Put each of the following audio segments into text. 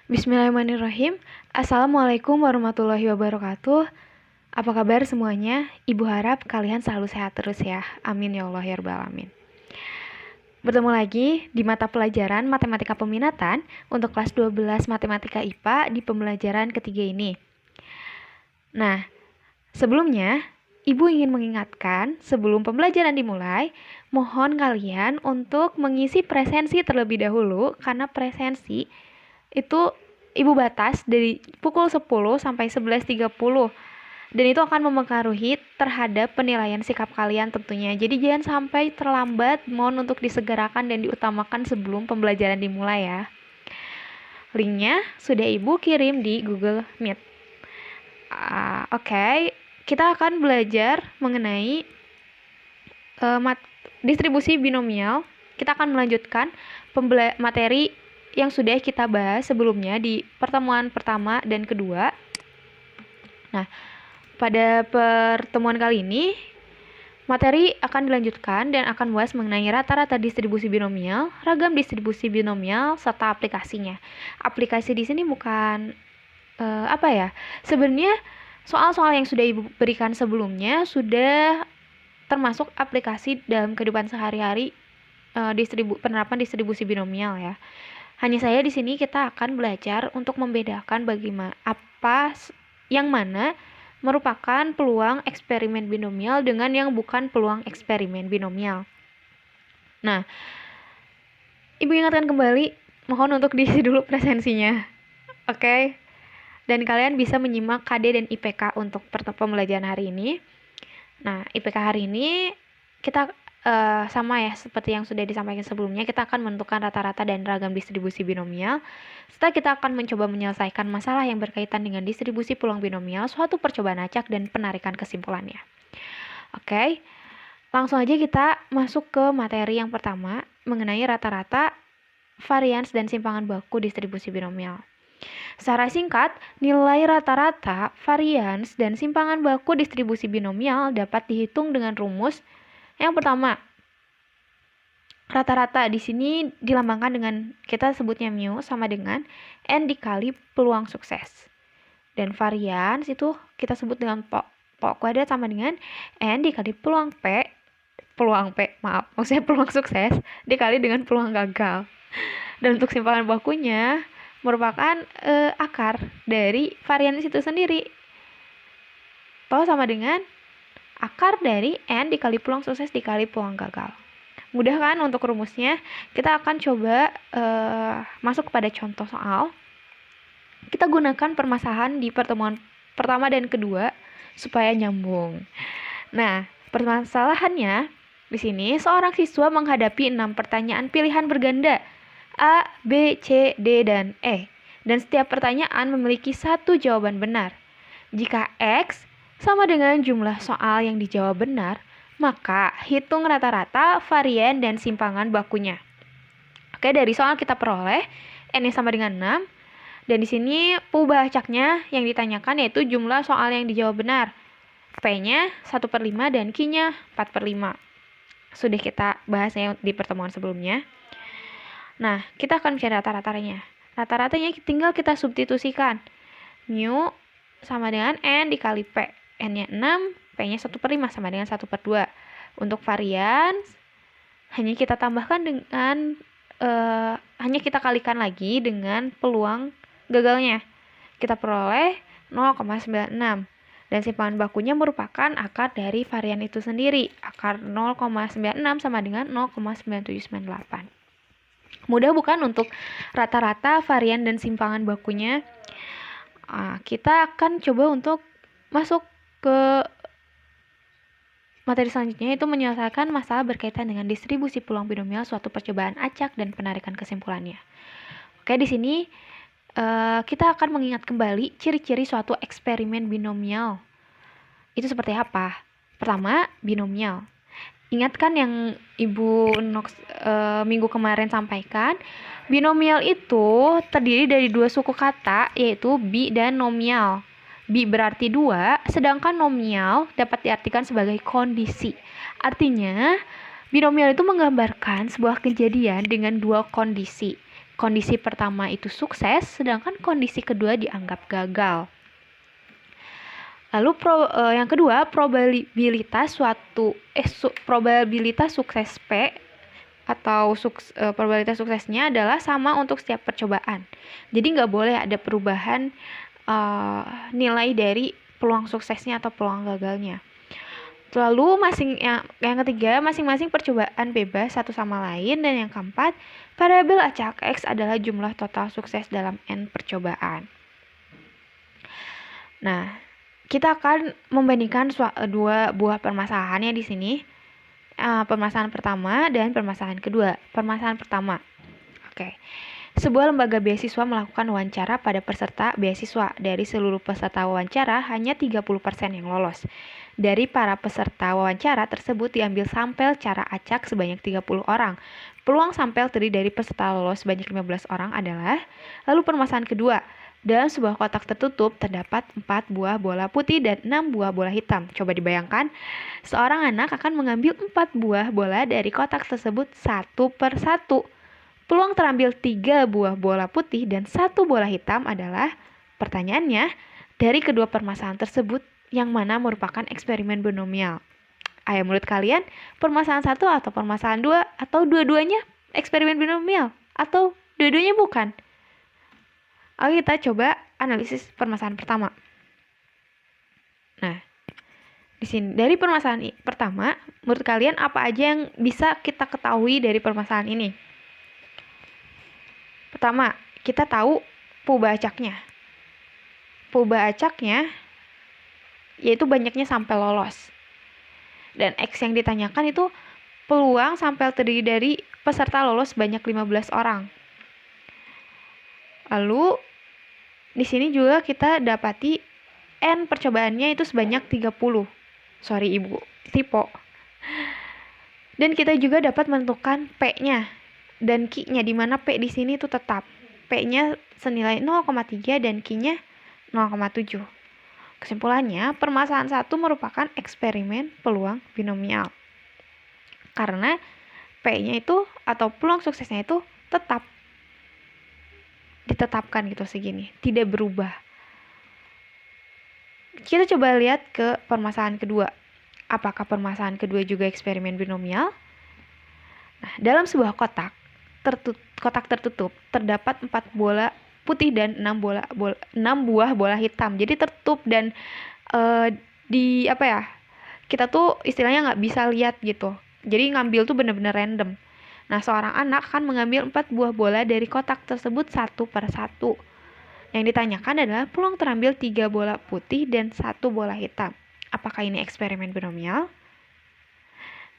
Bismillahirrahmanirrahim. Assalamualaikum warahmatullahi wabarakatuh. Apa kabar semuanya? Ibu harap kalian selalu sehat terus ya. Amin ya Allah ya Rabbal Alamin. Bertemu lagi di mata pelajaran Matematika Peminatan untuk kelas 12 Matematika IPA di pembelajaran ketiga ini. Nah, sebelumnya Ibu ingin mengingatkan sebelum pembelajaran dimulai, mohon kalian untuk mengisi presensi terlebih dahulu karena presensi itu Ibu batas dari pukul 10 sampai 11.30 dan itu akan mempengaruhi terhadap penilaian sikap kalian tentunya. Jadi jangan sampai terlambat, mohon untuk disegerakan dan diutamakan sebelum pembelajaran dimulai ya. Linknya sudah Ibu kirim di Google Meet. Oke. Kita akan belajar mengenai distribusi binomial. Kita akan melanjutkan materi yang sudah kita bahas sebelumnya di pertemuan pertama dan kedua. Nah, pada pertemuan kali ini, materi akan dilanjutkan dan akan membahas mengenai rata-rata distribusi binomial, ragam distribusi binomial, serta aplikasinya. Aplikasi di sini bukan sebenarnya soal-soal yang sudah Ibu berikan sebelumnya sudah termasuk aplikasi dalam kehidupan sehari-hari penerapan distribusi binomial ya. Hanya saja di sini kita akan belajar untuk membedakan bagaimana yang mana merupakan peluang eksperimen binomial dengan yang bukan peluang eksperimen binomial. Nah, Ibu ingatkan kembali, mohon untuk diisi dulu presensinya. Oke. Dan kalian bisa menyimak KD dan IPK untuk pembelajaran hari ini. Nah, IPK hari ini kita sama ya seperti yang sudah disampaikan sebelumnya, kita akan menentukan rata-rata dan ragam distribusi binomial. Setelah kita akan mencoba menyelesaikan masalah yang berkaitan dengan distribusi peluang binomial, suatu percobaan acak dan penarikan kesimpulannya. Oke, langsung aja kita masuk ke materi yang pertama mengenai rata-rata, varians, dan simpangan baku distribusi binomial. Secara singkat, nilai rata-rata, varians, dan simpangan baku distribusi binomial dapat dihitung dengan rumus. Yang pertama, rata-rata di sini dilambangkan dengan kita sebutnya mu sama dengan n dikali peluang sukses. Dan varians itu kita sebut dengan pok kuadrat sama dengan n dikali peluang sukses dikali dengan peluang gagal. Dan untuk simpangan bakunya merupakan akar dari varians itu sendiri. P sama dengan akar dari n dikali peluang sukses dikali peluang gagal. Mudah kan untuk rumusnya? Kita akan coba masuk kepada contoh soal. Kita gunakan permasalahan di pertemuan pertama dan kedua supaya nyambung. Nah, permasalahannya di sini seorang siswa menghadapi 6 pertanyaan pilihan berganda A, B, C, D, dan E. Dan setiap pertanyaan memiliki satu jawaban benar. Jika X sama dengan jumlah soal yang dijawab benar, maka hitung rata-rata, varian, dan simpangan bakunya. Oke, dari soal kita peroleh N-nya sama dengan 6. Dan di sini perubahan acaknya yang ditanyakan yaitu jumlah soal yang dijawab benar. P-nya 1/5 dan Q-nya 4/5. Sudah kita bahas ya di pertemuan sebelumnya. Nah, kita akan mencari rata-ratanya. Rata-ratanya tinggal kita substitusikan. Mu sama dengan N dikali P. N-nya 6, P-nya 1/5 sama dengan 1/2. Untuk varians, hanya kita tambahkan dengan, hanya kita kalikan lagi dengan peluang gagalnya. Kita peroleh 0,96. Dan simpangan bakunya merupakan akar dari varian itu sendiri. Akar 0,96 sama dengan 0,9798. Mudah bukan untuk rata-rata, varian, dan simpangan bakunya? Kita akan coba untuk masuk ke materi selanjutnya, yaitu menyelesaikan masalah berkaitan dengan distribusi peluang binomial, suatu percobaan acak, dan penarikan kesimpulannya. Oke, di sini kita akan mengingat kembali ciri-ciri suatu eksperimen binomial. Itu seperti apa? Pertama, binomial. Ingatkan yang Ibu Nox minggu kemarin sampaikan, binomial itu terdiri dari dua suku kata, yaitu bi dan nomial. Bi berarti 2, sedangkan nomial dapat diartikan sebagai kondisi. Artinya, binomial itu menggambarkan sebuah kejadian dengan dua kondisi. kondisi pertama itu sukses, sedangkan kondisi kedua dianggap gagal. Lalu yang kedua, probabilitas sukses P atau probabilitas suksesnya adalah sama untuk setiap percobaan. Jadi nggak boleh ada perubahan nilai dari peluang suksesnya atau peluang gagalnya. Lalu yang ketiga, masing-masing percobaan bebas satu sama lain. Dan yang keempat, variabel acak X adalah jumlah total sukses dalam N percobaan. Nah, kita akan membandingkan dua buah permasalahannya di sini. Permasalahan pertama dan permasalahan kedua. Permasalahan pertama. Oke. Sebuah lembaga beasiswa melakukan wawancara pada peserta beasiswa. Dari seluruh peserta wawancara, hanya 30% yang lolos. Dari para peserta wawancara tersebut diambil sampel cara acak sebanyak 30 orang. Peluang sampel terdiri dari peserta lolos sebanyak 15 orang adalah. Lalu permasalahan kedua. Dalam sebuah kotak tertutup terdapat 4 buah bola putih dan 6 buah bola hitam. Coba dibayangkan, seorang anak akan mengambil 4 buah bola dari kotak tersebut satu per satu. Peluang terambil 3 buah bola putih dan 1 bola hitam adalah, pertanyaannya, dari kedua permasalahan tersebut, yang mana merupakan eksperimen binomial? Ayo, menurut kalian, permasalahan 1 atau permasalahan 2 atau dua-duanya eksperimen binomial atau dua-duanya bukan? Oke, kita coba analisis permasalahan pertama. Nah, di sini dari permasalahan pertama, menurut kalian apa aja yang bisa kita ketahui dari permasalahan ini? Pertama, kita tahu peubah acaknya. Peubah acaknya yaitu banyaknya sampel lolos. Dan X yang ditanyakan itu peluang sampel terdiri dari peserta lolos banyak 15 orang. Lalu di sini juga kita dapati N percobaannya itu sebanyak 30. Sorry Ibu, typo. Dan kita juga dapat menentukan P-nya dan Q-nya, di mana P di sini itu tetap. P-nya senilai 0,3 dan Q-nya 0,7. Kesimpulannya, permasalahan 1 merupakan eksperimen peluang binomial. Karena P-nya itu atau peluang suksesnya itu tetap ditetapkan gitu segini, tidak berubah. Kita coba lihat ke permasalahan kedua. Apakah permasalahan kedua juga eksperimen binomial? Nah, dalam sebuah kotak tertutup terdapat 4 bola putih dan 6 buah bola hitam. Jadi tertutup dan kita tuh istilahnya nggak bisa lihat gitu. Jadi ngambil tuh bener-bener random. Nah, seorang anak akan mengambil 4 buah bola dari kotak tersebut satu per satu. Yang ditanyakan adalah peluang terambil 3 bola putih dan 1 bola hitam. Apakah ini eksperimen binomial?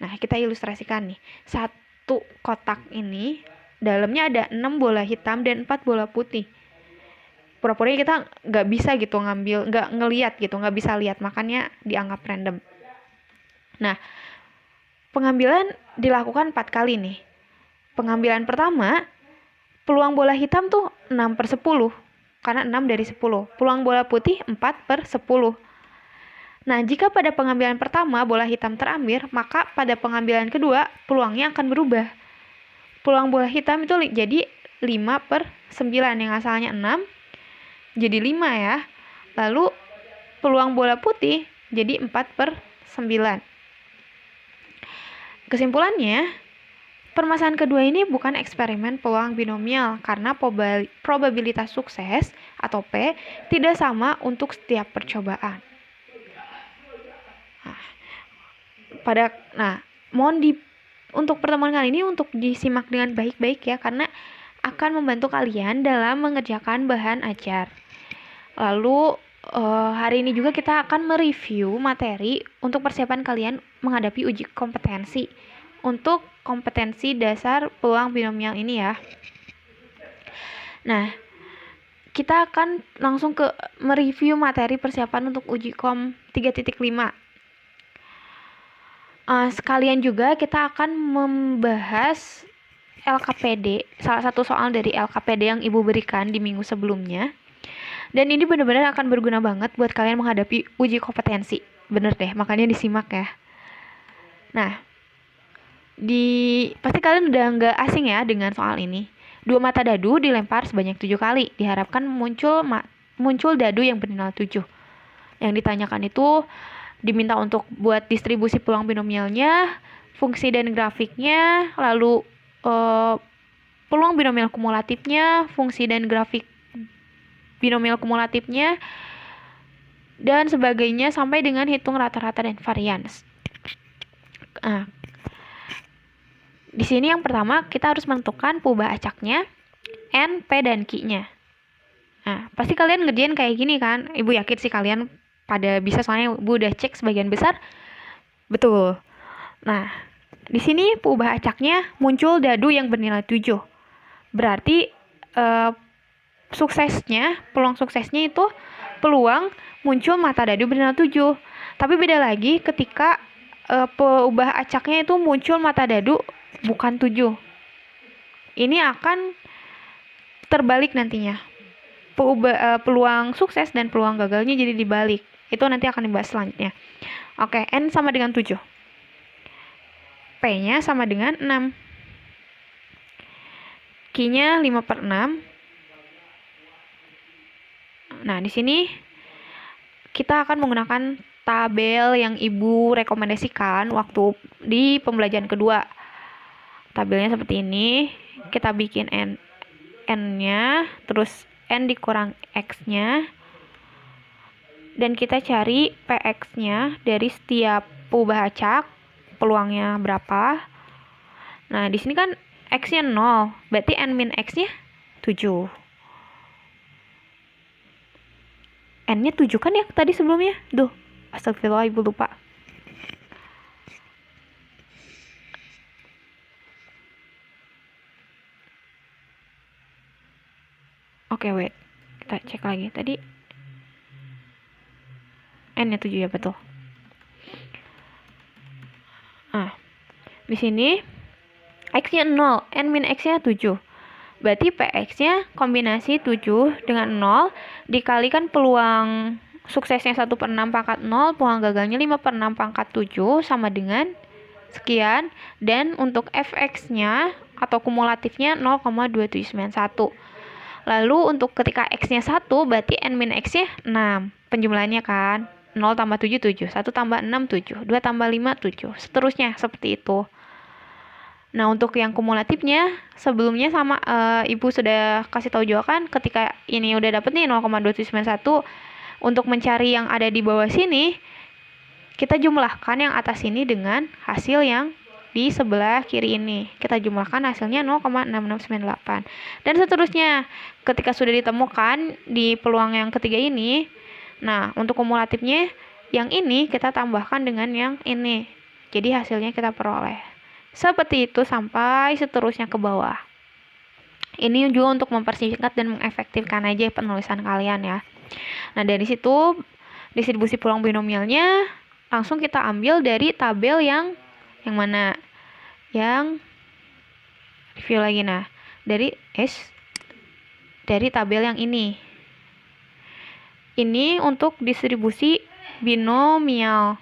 Nah, kita ilustrasikan nih. Satu kotak ini dalamnya ada 6 bola hitam dan 4 bola putih. Pura-puranya kita nggak bisa gitu ngambil, nggak ngelihat gitu, nggak bisa lihat, makanya dianggap random. Nah, pengambilan dilakukan 4 kali nih. Pengambilan pertama, peluang bola hitam tuh 6 per 10, karena 6 dari 10. Peluang bola putih 4 per 10. Nah, jika pada pengambilan pertama bola hitam terambil, maka pada pengambilan kedua peluangnya akan berubah. Peluang bola hitam itu jadi 5 per 9, yang asalnya 6, jadi 5 ya. Lalu peluang bola putih jadi 4 per 9. Kesimpulannya, permasalahan kedua ini bukan eksperimen peluang binomial karena probabilitas sukses atau P tidak sama untuk setiap percobaan. Untuk pertemuan kali ini untuk disimak dengan baik-baik ya, karena akan membantu kalian dalam mengerjakan bahan ajar. Lalu hari ini juga kita akan mereview materi untuk persiapan kalian menghadapi uji kompetensi untuk kompetensi dasar peluang binomial ini ya. Nah, kita akan langsung ke mereview materi persiapan untuk uji kom 3.5. Sekalian juga kita akan membahas LKPD, salah satu soal dari LKPD yang Ibu berikan di minggu sebelumnya. Dan ini benar-benar akan berguna banget buat kalian menghadapi uji kompetensi. Bener deh, makanya disimak ya. Nah, pasti kalian udah nggak asing ya dengan soal ini. 2 mata dadu dilempar sebanyak 7 kali. Diharapkan muncul dadu yang bernilai 7. Yang ditanyakan itu diminta untuk buat distribusi peluang binomialnya, fungsi dan grafiknya, lalu peluang binomial kumulatifnya, fungsi dan grafik binomial kumulatifnya, dan sebagainya sampai dengan hitung rata-rata dan varians. Nah, di sini yang pertama kita harus menentukan peubah acaknya, N, P, dan Q-nya. Nah, pasti kalian ngerjain kayak gini kan? Ibu yakin sih kalian pada bisa, soalnya Ibu udah cek sebagian besar. Betul. Nah, di sini peubah acaknya muncul dadu yang bernilai 7. Berarti peluang suksesnya itu peluang muncul mata dadu bernilai 7. Tapi beda lagi ketika peubah acaknya itu muncul mata dadu bukan 7. Ini akan terbalik nantinya. Peluang sukses dan peluang gagalnya jadi dibalik. Itu nanti akan dibahas selanjutnya. Oke, N sama dengan 7. P-nya sama dengan 6. Q-nya 5/6. Nah, di sini kita akan menggunakan tabel yang Ibu rekomendasikan waktu di pembelajaran kedua. Tabelnya seperti ini. Kita bikin N-nya, terus N dikurang X-nya. Dan kita cari PX-nya dari setiap peubah acak, peluangnya berapa. Nah, di sini kan X-nya 0, berarti N min X-nya 7. N-nya 7 kan ya tadi sebelumnya? Duh, astagfirullah, Ibu lupa. Oke, wait. Kita cek lagi. Tadi N-nya 7 ya, betul. Nah, di sini X-nya 0, N min X-nya 7. Berarti PX-nya kombinasi 7 dengan 0 dikalikan peluang suksesnya 1/6 pangkat 0, peluang gagalnya 5/6 pangkat 7 sama dengan sekian. Dan untuk FX-nya atau kumulatifnya 0,2791. Lalu untuk ketika X-nya 1, berarti N min X-nya 6. Penjumlahannya kan 0 tambah 7, 7. 1 tambah 6, 7. 2 tambah 5, 7. Seterusnya seperti itu. Nah, untuk yang kumulatifnya sebelumnya sama Ibu sudah kasih tahu juga kan, ketika ini udah dapet nih 0,2791, untuk mencari yang ada di bawah sini, kita jumlahkan yang atas ini dengan hasil yang di sebelah kiri ini. Kita jumlahkan hasilnya 0,6698. Dan seterusnya, ketika sudah ditemukan di peluang yang ketiga ini, nah, untuk kumulatifnya yang ini kita tambahkan dengan yang ini. Jadi hasilnya kita peroleh. Seperti itu sampai seterusnya ke bawah. Ini juga untuk mempersingkat dan mengefektifkan aja penulisan kalian ya. Nah, dari situ distribusi peluang binomialnya langsung kita ambil dari tabel yang mana? Yang review lagi, nah, dari tabel yang ini. Ini untuk distribusi binomial,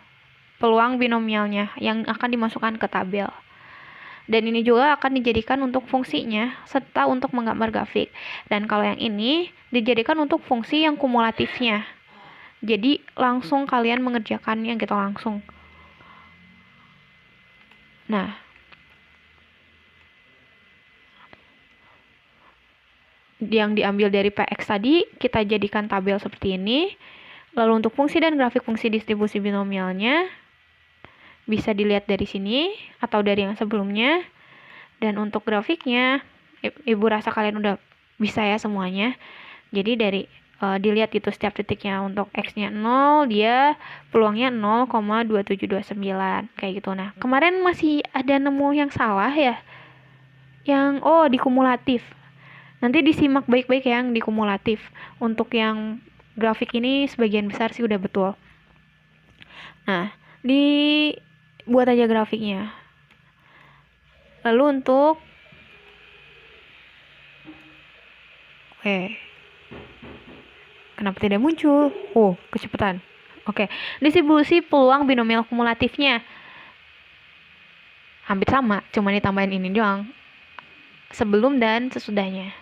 peluang binomialnya yang akan dimasukkan ke tabel. Dan ini juga akan dijadikan untuk fungsinya serta untuk menggambar grafik. Dan kalau yang ini dijadikan untuk fungsi yang kumulatifnya. Jadi langsung kalian mengerjakannya gitu langsung. Nah, yang diambil dari PX tadi kita jadikan tabel seperti ini. Lalu untuk fungsi dan grafik fungsi distribusi binomialnya bisa dilihat dari sini atau dari yang sebelumnya. Dan untuk grafiknya Ibu rasa kalian udah bisa ya semuanya. Jadi dari dilihat gitu setiap titiknya. Untuk X-nya 0, dia peluangnya 0,2729 kayak gitu. Nah, kemarin masih ada nemu yang salah ya, yang di kumulatif. Nanti disimak baik-baik yang di kumulatif. Untuk yang grafik ini sebagian besar sih udah betul. Nah, dibuat aja grafiknya. Lalu untuk kenapa tidak muncul? Kecepatan. Distribusi peluang binomial kumulatifnya hampir sama, cuma ditambahin ini doang. sebelum dan sesudahnya.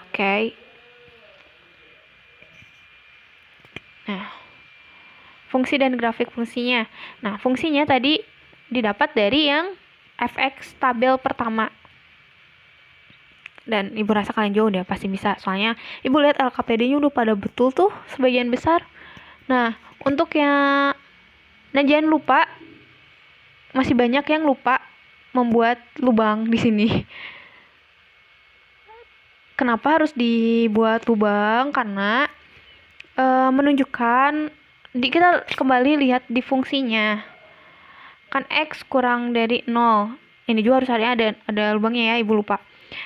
Oke. Nah, fungsi dan grafik fungsinya. Nah, fungsinya tadi didapat dari yang fx tabel pertama. Dan ibu rasa kalian juga udah pasti bisa, soalnya ibu lihat LKPD-nya udah pada betul tuh sebagian besar. Nah, untuk yang jangan lupa, masih banyak yang lupa membuat lubang di sini. Kenapa harus dibuat lubang? Karena menunjukkan, kita kembali lihat di fungsinya. Kan X kurang dari 0. Ini juga harus ada lubangnya ya, ibu lupa.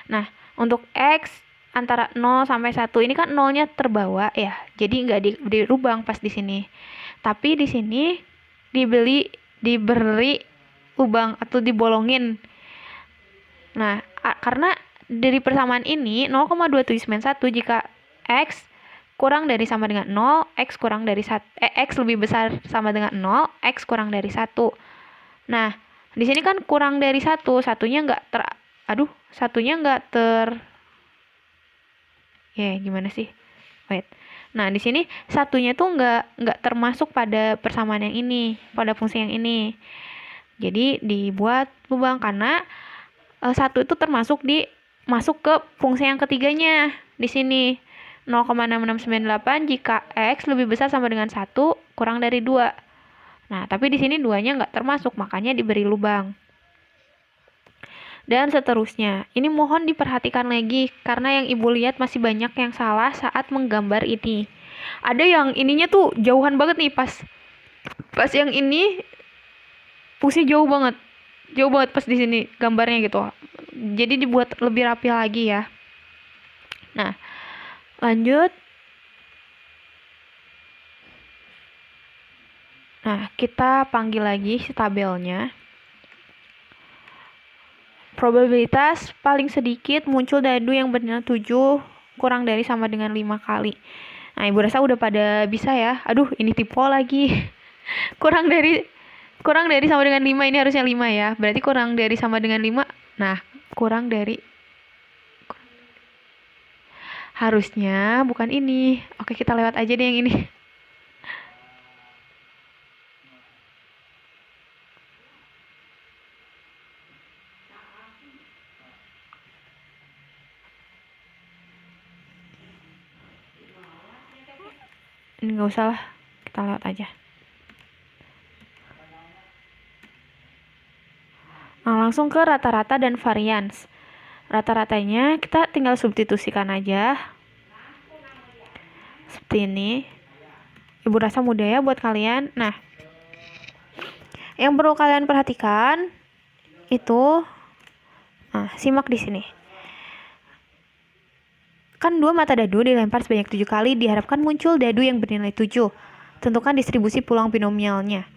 Nah, untuk X antara 0 sampai 1 ini kan 0-nya terbawa ya. Jadi nggak di lubang pas di sini. Tapi di sini diberi lubang atau dibolongin. Nah, karena dari persamaan ini 0,2791 jika X kurang dari sama dengan 0, X kurang dari 1, X lebih besar sama dengan 0, X kurang dari 1. Nah, di sini kan kurang dari 1, satunya nggak gimana sih? Wait. Nah, di sini satunya tuh nggak termasuk pada persamaan yang ini, pada fungsi yang ini. Jadi dibuat lubang karena 1 itu masuk ke fungsi yang ketiganya di sini. 0,6698 jika X lebih besar sama dengan 1 kurang dari 2. Nah, tapi di sini 2-nya nggak termasuk, makanya diberi lubang. Dan seterusnya. Ini mohon diperhatikan lagi, karena yang ibu lihat masih banyak yang salah saat menggambar ini. Ada yang ininya tuh jauhan banget nih, pas yang ini fungsi jauh banget pas di sini gambarnya gitu. Jadi dibuat lebih rapi lagi ya. Nah, lanjut. Nah, kita panggil lagi si tabelnya. Probabilitas paling sedikit muncul dadu yang bernilai 7 kurang dari sama dengan 5 kali. Nah, ibu rasa udah pada bisa ya. Aduh, ini tipe lagi. kurang dari sama dengan 5, ini harusnya 5 ya. Berarti kurang dari sama dengan 5. Nah, kurang dari harusnya bukan ini. Oke, kita lewat aja deh yang ini. Ini nggak usah lah, kita lewat aja. Nah, langsung ke rata-rata dan varians. Rata-ratanya kita tinggal substitusikan aja. Seperti ini. Ibu rasa mudah ya buat kalian. Nah, yang perlu kalian perhatikan itu, simak di sini. Kan 2 mata dadu dilempar sebanyak 7 kali, diharapkan muncul dadu yang bernilai 7. Tentukan distribusi peluang binomialnya.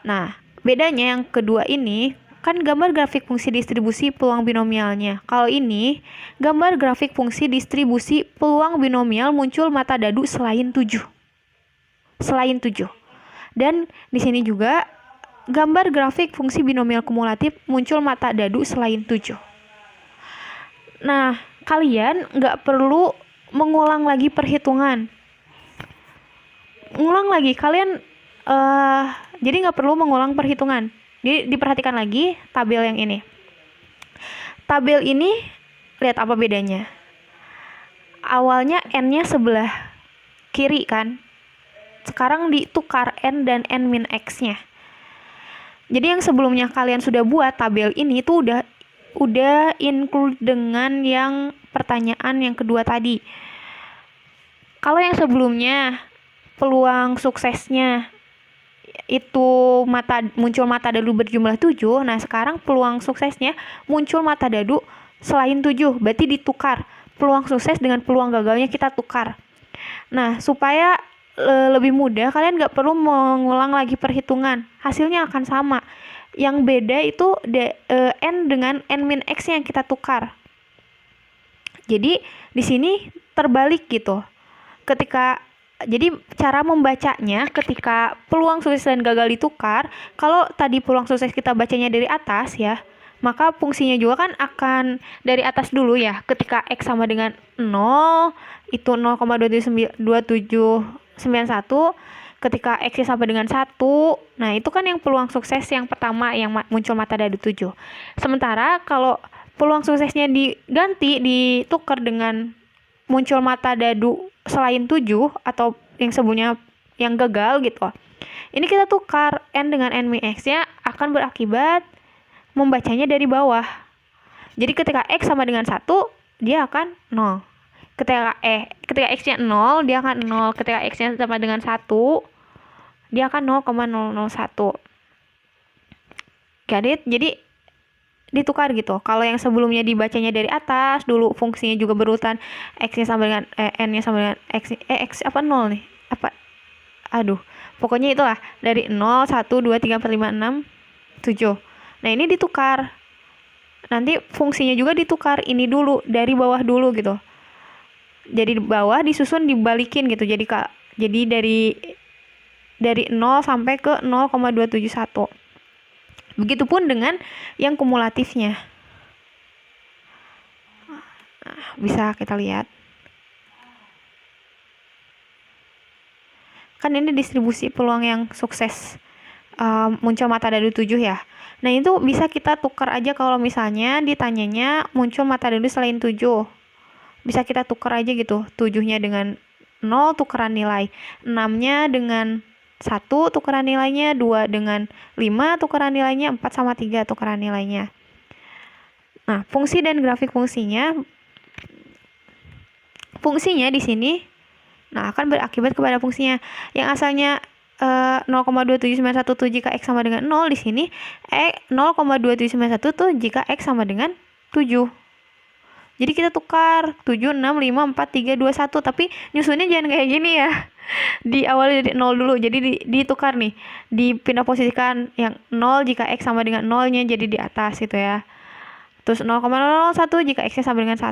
Nah, bedanya yang kedua ini, kan gambar grafik fungsi distribusi peluang binomialnya. Kalau ini, gambar grafik fungsi distribusi peluang binomial muncul mata dadu selain 7. Dan di sini juga, gambar grafik fungsi binomial kumulatif muncul mata dadu selain 7. Nah, kalian nggak perlu mengulang lagi perhitungan. Jadi nggak perlu mengulang perhitungan. Jadi diperhatikan lagi tabel yang ini. Tabel ini, lihat apa bedanya. Awalnya N-nya sebelah kiri kan. Sekarang ditukar N dan N min X-nya. Jadi yang sebelumnya kalian sudah buat tabel ini tuh udah include dengan yang pertanyaan yang kedua tadi. Kalau yang sebelumnya peluang suksesnya itu muncul mata dadu berjumlah 7, nah sekarang peluang suksesnya muncul mata dadu selain 7, berarti ditukar. Peluang sukses dengan peluang gagalnya kita tukar. Nah, supaya lebih mudah, kalian nggak perlu mengulang lagi perhitungan, hasilnya akan sama. Yang beda itu N dengan N min X yang kita tukar. Jadi di sini terbalik gitu. Jadi cara membacanya ketika peluang sukses dan gagal ditukar, kalau tadi peluang sukses kita bacanya dari atas ya, maka fungsinya juga kan akan dari atas dulu ya. Ketika X sama dengan 0, itu 0,2791. Ketika X sama dengan 1, nah itu kan yang peluang sukses yang pertama yang muncul mata dadu 7. Sementara kalau peluang suksesnya ditukar dengan muncul mata dadu selain 7 atau yang sebelumnya yang gagal gitu. Ini kita tukar N dengan N min X-nya akan berakibat membacanya dari bawah. Jadi ketika X sama dengan 1, dia akan 0. Ketika X-nya 0, dia akan 0. Ketika X-nya sama dengan 1, dia akan 0,001. Got it? Jadi ditukar gitu. Kalau yang sebelumnya dibacanya dari atas, dulu fungsinya juga berurutan X-nya sama dengan N-nya sama dengan X apa 0 nih? Apa? Aduh. Pokoknya itulah dari 0, 1, 2, 3, 4, 5, 6, 7. Nah, ini ditukar. Nanti fungsinya juga ditukar. Ini dulu, dari bawah dulu gitu. Jadi bawah disusun dibalikin gitu. Jadi dari 0 sampai ke 0,271. Begitupun dengan yang kumulatifnya. Nah, bisa kita lihat. Kan ini distribusi peluang yang sukses muncul mata dadu 7 ya. Nah, itu bisa kita tukar aja kalau misalnya ditanyanya muncul mata dadu selain 7. Bisa kita tukar aja gitu. 7-nya dengan 0 tukeran nilai. 6-nya dengan 1 tukeran nilainya. 2 dengan 5 tukeran nilainya. 4 sama 3 tukeran nilainya. Nah, fungsi dan grafik fungsinya di sini akan berakibat kepada fungsinya. Yang asalnya 0,27917 jika X sama dengan 0, di sini 0,27917 jika X sama dengan 7. Jadi kita tukar 7, 6, 5, 4, 3, 2, 1. Tapi nyusunnya jangan kayak gini ya. Diawali dari 0 dulu. Jadi ditukar nih. Dipindah posisikan yang 0 jika X sama dengan 0-nya jadi di atas gitu ya. Terus 0,001 jika X-nya sama dengan 1.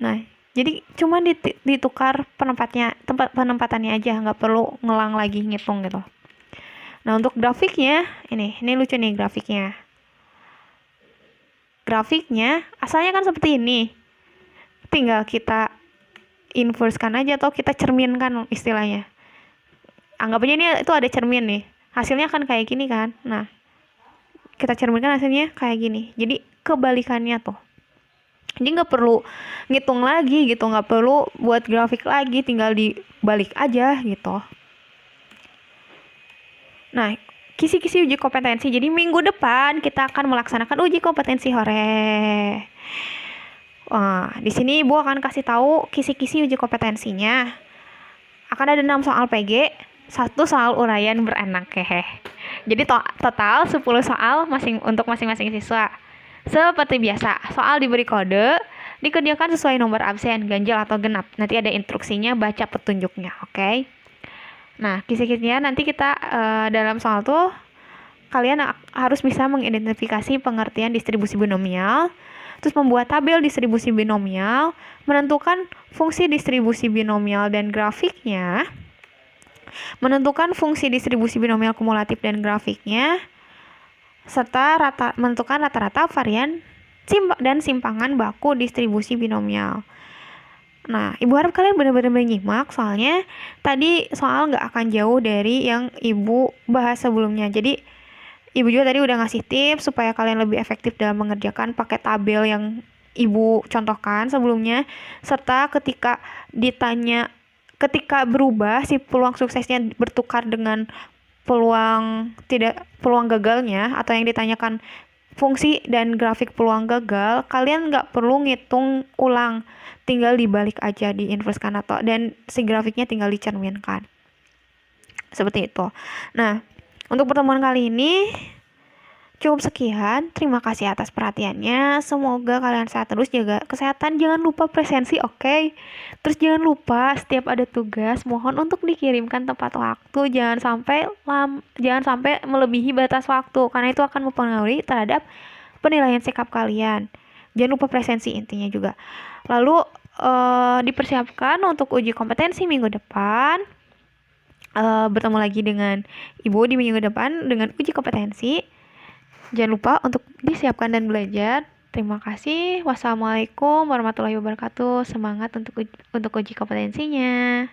Nah, jadi cuma ditukar tempat penempatannya aja, nggak perlu ngelang lagi ngitung gitu. Nah, untuk grafiknya ini lucu nih grafiknya. Grafiknya asalnya kan seperti ini. Tinggal kita inverse-kan aja atau kita cerminkan istilahnya. Anggap aja ini itu ada cermin nih. Hasilnya kan kayak gini kan. Nah, kita cerminkan hasilnya kayak gini. Jadi kebalikannya tuh. Jadi nggak perlu ngitung lagi gitu, nggak perlu buat grafik lagi, tinggal dibalik aja gitu. Nah, kisi-kisi uji kompetensi. Jadi minggu depan kita akan melaksanakan uji kompetensi hore. Wah, di sini Ibu akan kasih tahu kisi-kisi uji kompetensinya. Akan ada 6 soal PG, 1 soal uraian beranak hehe. Jadi total 10 soal untuk masing-masing siswa. Seperti biasa, soal diberi kode, dikerjakan sesuai nomor absen, ganjil atau genap. Nanti ada instruksinya, baca petunjuknya, oke? Nah, kisi-kisinya nanti kita dalam soal tuh, kalian harus bisa mengidentifikasi pengertian distribusi binomial, terus membuat tabel distribusi binomial, menentukan fungsi distribusi binomial dan grafiknya, menentukan fungsi distribusi binomial kumulatif dan grafiknya, serta menentukan rata-rata varian dan simpangan baku distribusi binomial. Nah, Ibu harap kalian benar-benar menyimak, soalnya tadi soal nggak akan jauh dari yang Ibu bahas sebelumnya. Jadi, Ibu juga tadi udah ngasih tips supaya kalian lebih efektif dalam mengerjakan pakai tabel yang Ibu contohkan sebelumnya, serta ketika berubah si peluang suksesnya bertukar dengan peluang gagalnya, atau yang ditanyakan fungsi dan grafik peluang gagal, kalian nggak perlu ngitung ulang, tinggal dibalik aja, diinversekan dan si grafiknya tinggal dicerminkan seperti itu. Nah, untuk pertemuan kali ini cukup sekian. Terima kasih atas perhatiannya. Semoga kalian sehat terus, jaga kesehatan, jangan lupa presensi, oke? Terus jangan lupa setiap ada tugas mohon untuk dikirimkan tepat waktu, jangan sampai melebihi batas waktu, karena itu akan mempengaruhi terhadap penilaian sikap kalian. Jangan lupa presensi intinya juga. Lalu dipersiapkan untuk uji kompetensi minggu depan. Bertemu lagi dengan Ibu di minggu depan dengan uji kompetensi. Jangan lupa untuk disiapkan dan belajar. Terima kasih. Wassalamualaikum warahmatullahi wabarakatuh. Semangat untuk uji kompetensinya.